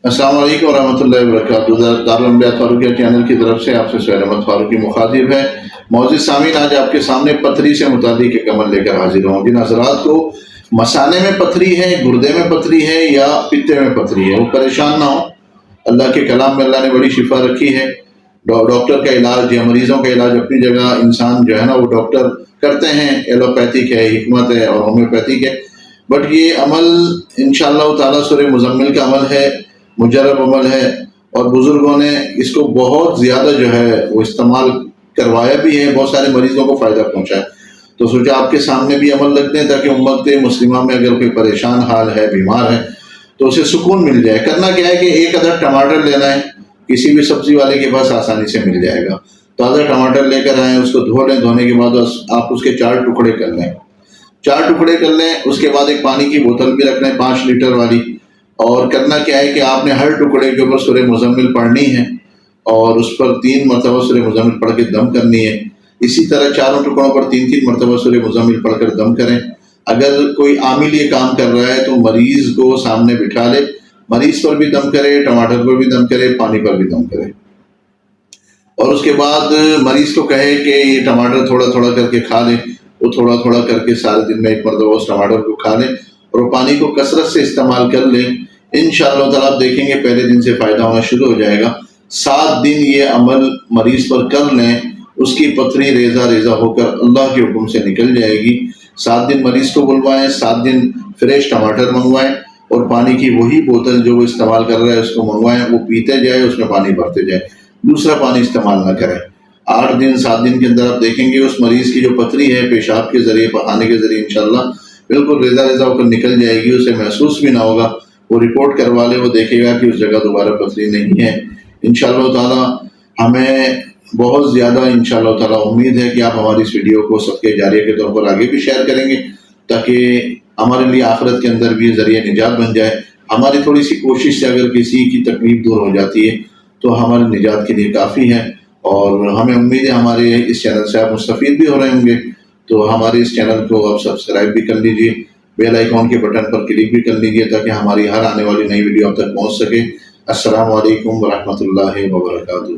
السلام علیکم ورحمۃ اللہ وبرکاتہ۔ دارالانبیاء فاروقیہ چینل کی طرف سے آپ سے سہیل احمد فاروقی مخاطب ہے۔ معزز سامعین، آج آپ کے سامنے پتھری سے متعلق ایک عمل لے کر حاضر ہوں۔ جن حضرات کو مثانے میں پتھری ہے، گردے میں پتھری ہے یا پتے میں پتھری ہے، وہ پریشان نہ ہو۔ اللہ کے کلام میں اللہ نے بڑی شفا رکھی ہے۔ ڈاکٹر کا علاج یا مریضوں کا علاج اپنی جگہ انسان جو ہے نا وہ ڈاکٹر کرتے ہیں، ایلوپیتھک ہے، حکمت ہے اور ہومیوپیتھک ہے، بٹ یہ عمل انشاءاللہ تعالیٰ سورہ مزمل کا عمل ہے، مجرب عمل ہے، اور بزرگوں نے اس کو بہت زیادہ جو ہے وہ استعمال کروایا بھی ہے، بہت سارے مریضوں کو فائدہ پہنچا ہے۔ تو سوچا آپ کے سامنے بھی عمل رکھتے ہیں تاکہ امت مسلمہ میں اگر کوئی پریشان حال ہے، بیمار ہے، تو اسے سکون مل جائے۔ کرنا کیا ہے کہ ایک عدد ٹماٹر لینا ہے، کسی بھی سبزی والے کے پاس آسانی سے مل جائے گا۔ تازہ ٹماٹر لے کر آئیں، اس کو دھو لیں، دھونے کے بعد آپ اس کے 4 ٹکڑے کر لیں، 4 ٹکڑے کر لیں۔ اس کے بعد ایک پانی کی بوتل بھی رکھ لیں 5 لیٹر والی، اور کرنا کیا ہے کہ آپ نے ہر ٹکڑے کے اوپر سورہ مزمل پڑھنی ہے اور اس پر 3 مرتبہ سورہ مزمل پڑھ کے دم کرنی ہے۔ اسی طرح چاروں ٹکڑوں پر 3 مرتبہ سورہ مزمل پڑھ کر دم کریں۔ اگر کوئی عامل یہ کام کر رہا ہے تو مریض کو سامنے بٹھا لے، مریض پر بھی دم کرے، ٹماٹر پر بھی دم کرے، پانی پر بھی دم کرے، اور اس کے بعد مریض کو کہے کہ یہ ٹماٹر تھوڑا تھوڑا کر کے کھا لے۔ وہ تھوڑا تھوڑا کر کے سارے دن میں 1 مرتبہ اس ٹماٹر کو کھا لیں اور وہ پانی کو کثرت سے استعمال کر لیں۔ انشاءاللہ تعالیٰ آپ دیکھیں گے پہلے دن سے فائدہ ہونا شروع ہو جائے گا۔ 7 دن یہ عمل مریض پر کر لیں، اس کی پتھری ریزہ ریزہ ہو کر اللہ کے حکم سے نکل جائے گی۔ 7 دن مریض کو بلوائیں، 7 دن فریش ٹماٹر منگوائیں، اور پانی کی وہی بوتل جو وہ استعمال کر رہا ہے اس کو منگوائیں، وہ پیتے جائے، اس میں پانی بھرتے جائے، دوسرا پانی استعمال نہ کریں۔ 8 دن 7 دن کے اندر آپ دیکھیں گے اس مریض کی جو پتھری ہے پیشاب کے ذریعے، پخانے کے ذریعے انشاءاللہ بالکل ریزہ ریزہ ہو کر نکل جائے گی، اسے محسوس بھی نہ ہوگا۔ وہ رپورٹ کروا لے، وہ دیکھے گا کہ اس جگہ دوبارہ پتھری نہیں ہے۔ انشاءاللہ تعالیٰ ہمیں بہت زیادہ انشاءاللہ تعالیٰ امید ہے کہ آپ ہماری اس ویڈیو کو صدقہ جاریہ کے طور پر آگے بھی شیئر کریں گے، تاکہ ہمارے لیے آخرت کے اندر بھی ذریعہ نجات بن جائے۔ ہماری تھوڑی سی کوشش سے اگر کسی کی تکلیف دور ہو جاتی ہے تو ہماری نجات کے لیے کافی ہے، اور ہمیں امید ہے ہمارے اس چینل سے آپ مستفید بھی ہو رہے ہوں گے۔ تو ہمارے اس چینل کو آپ سبسکرائب بھی کر لیجئے، بیل آئیکن کے بٹن پر کلک بھی کر لیجئے تاکہ ہماری ہر آنے والی نئی ویڈیو آپ تک پہنچ سکے۔ السلام علیکم ورحمۃ اللہ وبرکاتہ۔